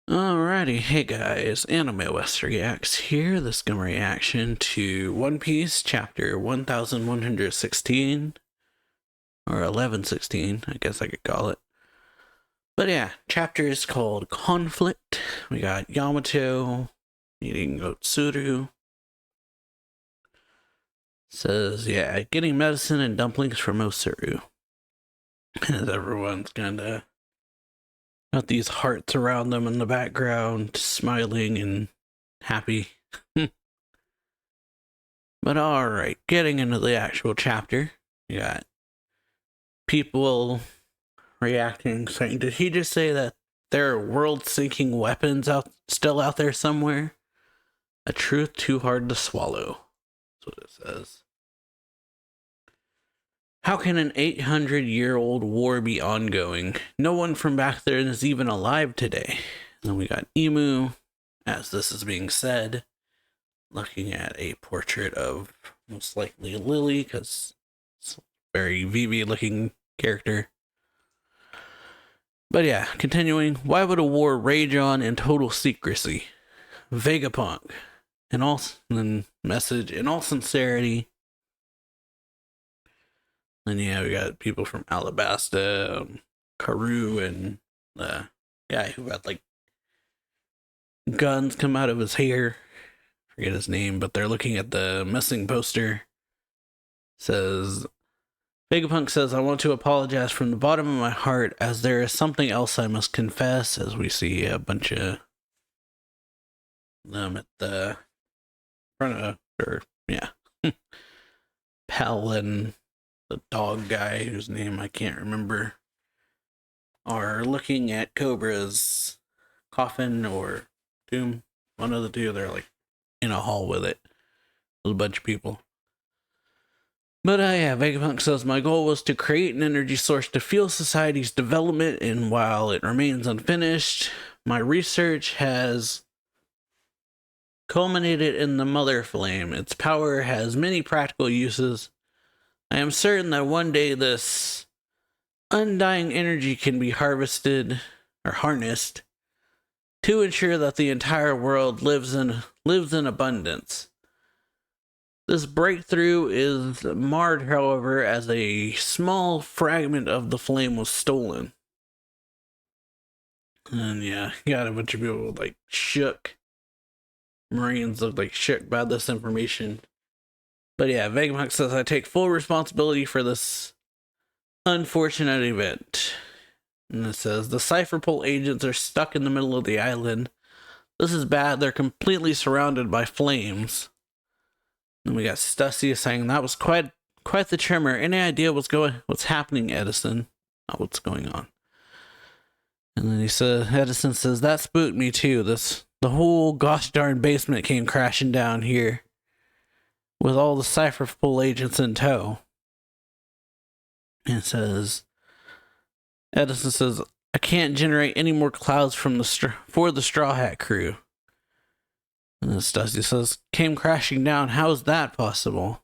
Alrighty, hey guys, AnimeWestReacts here. This is gonna reaction to One Piece chapter 1116, or 1116, I guess I could call it. But yeah, chapter is called Conflict. We got Yamato meeting Otsuru. Says, yeah, getting medicine and dumplings from Otsuru. As everyone's kinda got these hearts around them in the background, smiling and happy. But alright, getting into the actual chapter, you got people reacting, saying, did he just say that there are world-sinking weapons still out there somewhere? A truth too hard to swallow. That's what it says. How can an 800-year-old war be ongoing? No one from back there is even alive today. And then we got Emu, as this is being said, looking at a portrait of most likely Lily, because it's a very Vivi-looking character. But yeah, continuing. Why would a war rage on in total secrecy? Vegapunk. And message, in all sincerity. And yeah, we got people from Alabasta, Karu, and the guy who had like guns come out of his hair. Forget his name, but they're looking at the missing poster. Says, Vegapunk says, I want to apologize from the bottom of my heart, as there is something else I must confess. As we see a bunch of them at the front of, or yeah, Pal and the dog guy, whose name I can't remember, are looking at Cobra's coffin or tomb. One of the two, they're like in a hall with it. With a bunch of people. But yeah, Vegapunk says, my goal was to create an energy source to fuel society's development, and while it remains unfinished, my research has culminated in the Mother Flame. Its power has many practical uses. I am certain that one day this undying energy can be harvested or harnessed to ensure that the entire world lives in abundance. This breakthrough is marred, however, as a small fragment of the flame was stolen. And yeah, you got a bunch of people like shook. Marines look like shook by this information. But yeah, Vegapunk says, I take full responsibility for this unfortunate event. And it says, the Cypher Pole agents are stuck in the middle of the island. This is bad. They're completely surrounded by flames. And we got Stussy saying, that was quite the tremor. Any idea what's happening, Edison? Not what's going on. And then Edison says, that spooked me too. The whole gosh darn basement came crashing down here, with all the Cypher Pole agents in tow. And Edison says, I can't generate any more clouds for the Straw Hat crew. And then Stussy says, came crashing down. How is that possible?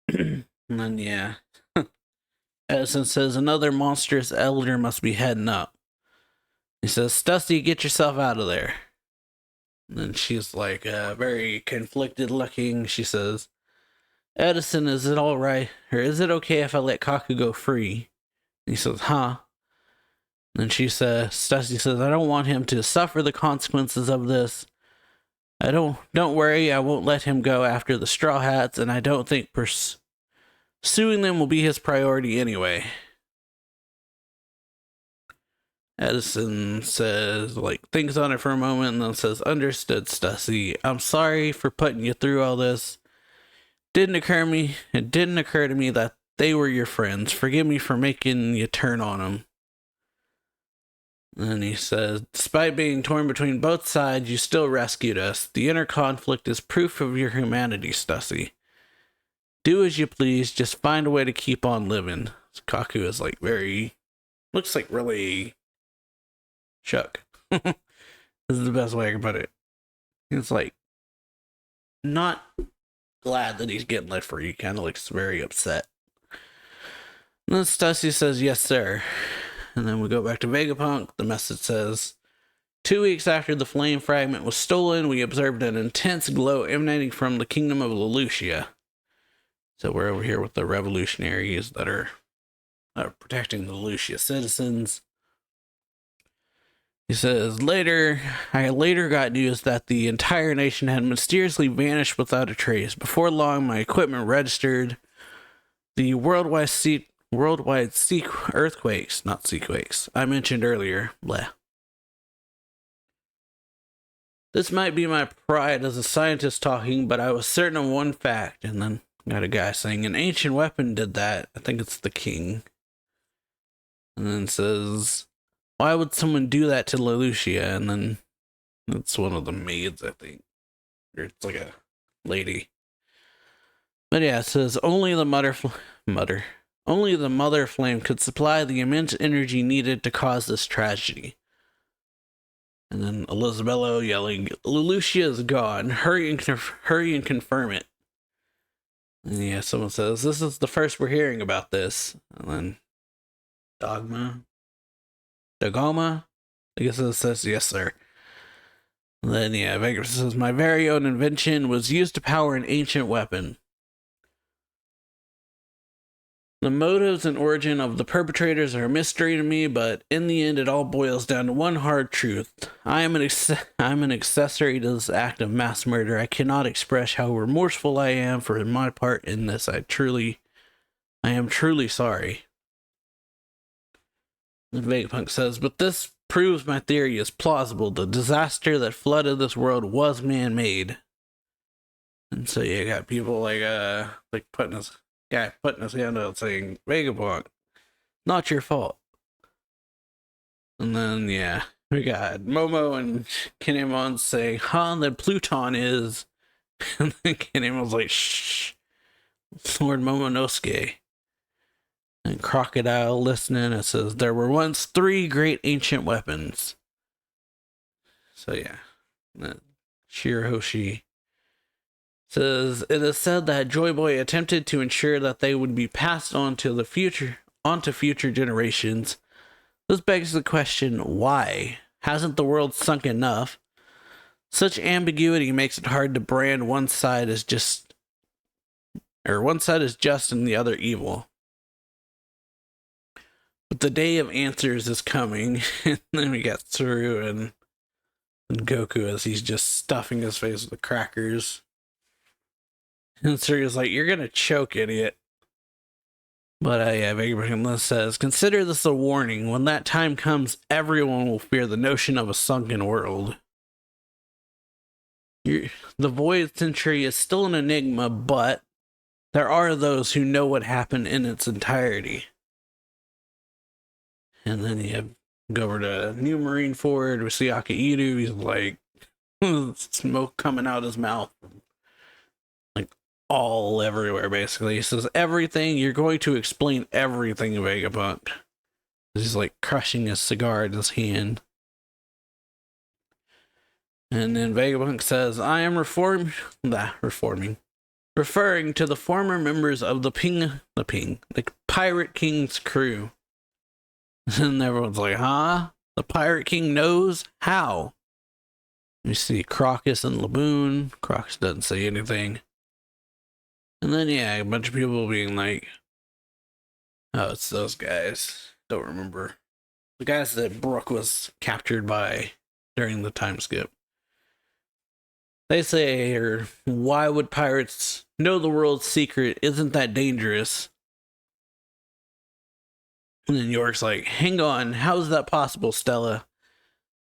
And then, yeah. Edison says, another monstrous elder must be heading up. He says, Stussy, get yourself out of there. And then she's like very conflicted looking. She says, Edison, is it all right? Or is it okay if I let Kaku go free? And he says, huh? And then Stussy says, I don't want him to suffer the consequences of this. Don't worry, I won't let him go after the Straw Hats, and I don't think pursuing them will be his priority anyway. Edison says, thinks on it for a moment and then says, understood, Stussy. I'm sorry for putting you through all this. It didn't occur to me that they were your friends. Forgive me for making you turn on them. And he says, despite being torn between both sides, you still rescued us. The inner conflict is proof of your humanity, Stussy. Do as you please, just find a way to keep on living. Kaku is looks like really shook. This is the best way I can put it. It's not glad that he's getting let free. He kind of looks very upset. And then Stussy says, yes, sir. And then we go back to Vegapunk. The message says, 2 weeks after the flame fragment was stolen, we observed an intense glow emanating from the kingdom of Lelouchia. So we're over here with the revolutionaries that are protecting the Lelouchia citizens. He says, I later got news that the entire nation had mysteriously vanished without a trace. Before long, my equipment registered the worldwide earthquakes, not seaquakes, I mentioned earlier. Blah. This might be my pride as a scientist talking, but I was certain of one fact. And then got a guy saying, an ancient weapon did that. I think it's the king. And then says, why would someone do that to Lelouchia? And then it's one of the maids, I think. Or it's like a lady. But yeah, it says, only the mother flame could supply the immense energy needed to cause this tragedy. And then Elisabello yelling, Lelouchia is gone. Hurry and confirm it. And yeah, someone says, this is the first we're hearing about this. And then Dogma, I guess it says, yes, sir. And then yeah, Vegas says, my very own invention was used to power an ancient weapon. The motives and origin of the perpetrators are a mystery to me, but in the end, it all boils down to one hard truth. I'm an accessory to this act of mass murder. I cannot express how remorseful I am for my part in this. I am truly sorry. And Vegapunk says, but this proves my theory is plausible. The disaster that flooded this world was man-made. And so you got people like putting his hand out saying, Vegapunk, not your fault. And then, yeah, we got Momo and Kinemon saying, then Pluton is. And then Kinemon's like, shh, Lord Momonosuke. And Crocodile listening, it says, there were once 3 great ancient weapons. So, yeah, Shirahoshi says, it is said that Joy Boy attempted to ensure that they would be passed on to future generations. This begs the question, why? Hasn't the world sunk enough? Such ambiguity makes it hard to brand one side as just and the other evil. But the day of answers is coming. And then we got Tsuru and Goku as he's just stuffing his face with crackers. And Tsuru's like, you're gonna choke, idiot. But Vegapunk says, consider this a warning. When that time comes, everyone will fear the notion of a sunken world. The Void Century is still an enigma, but there are those who know what happened in its entirety. And then you go over to New Marineford with Akaido. He's like, smoke coming out his mouth. Like, all everywhere, basically. He says, everything, you're going to explain everything, Vegapunk. He's like crushing his cigar in his hand. And then Vegapunk says, I am referring to the former members of the Pirate King's crew. And everyone's like, huh? The Pirate King knows? How? You see Crocus and Laboon. Crocus doesn't say anything. And then, yeah, a bunch of people being like, oh, it's those guys. Don't remember. The guys that Brook was captured by during the time skip. They say, why would pirates know the world's secret? Isn't that dangerous? And then York's like, hang on, how is that possible, Stella?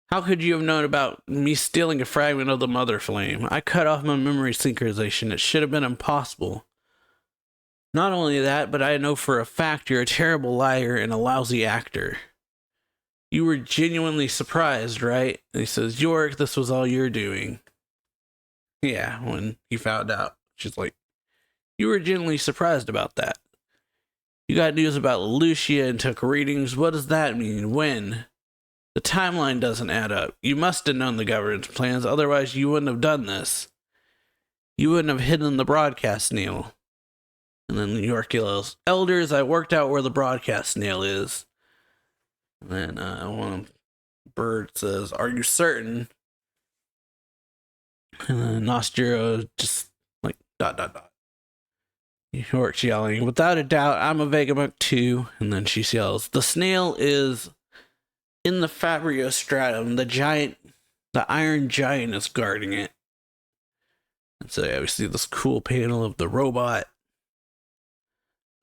How could you have known about me stealing a fragment of the Mother Flame? I cut off my memory synchronization. It should have been impossible. Not only that, but I know for a fact you're a terrible liar and a lousy actor. You were genuinely surprised, right? And he says, York, this was all you're doing. Yeah, when he found out. She's like, you were genuinely surprised about that. You got news about Lelouchia and took readings. What does that mean? When? The timeline doesn't add up. You must have known the government's plans, otherwise you wouldn't have done this. You wouldn't have hidden the broadcast nail. And then New York yells, Elders, I worked out where the broadcast nail is. And then one bird says, "Are you certain?" And then Nostro just like dot dot dot. York's yelling, "Without a doubt, I'm a Vegabunk too." And then she yells, "The snail is in the Fabriostratum. The iron giant is guarding it." And so yeah, we see this cool panel of the robot.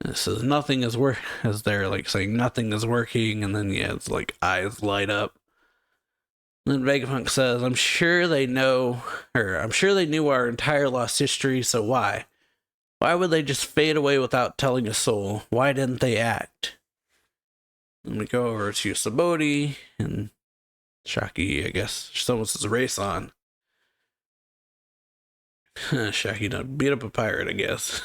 And it says nothing is as they're like saying nothing is working, and then yeah, it's like eyes light up. And then Vegapunk says, I'm sure they knew our entire lost history, so why? Why would they just fade away without telling a soul? Why didn't they act?" And we go over to Saboti, and Shaki, I guess, someone says race on. Shaki done beat up a pirate, I guess.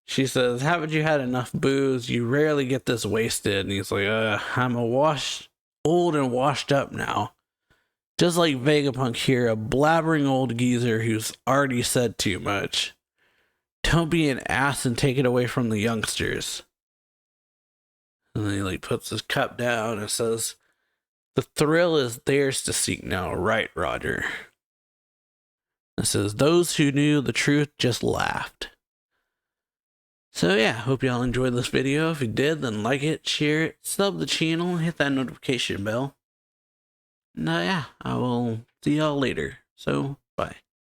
She says, "Haven't you had enough booze? You rarely get this wasted." And he's like, "I'm old and washed up now. Just like Vegapunk here, a blabbering old geezer who's already said too much. Don't be an ass and take it away from the youngsters." And then he like puts his cup down and says, "The thrill is theirs to seek now, right, Roger?" It says, "Those who knew the truth just laughed." So yeah, hope y'all enjoyed this video. If you did, then like it, share it, sub the channel, hit that notification bell. And yeah, I will see y'all later. So, bye.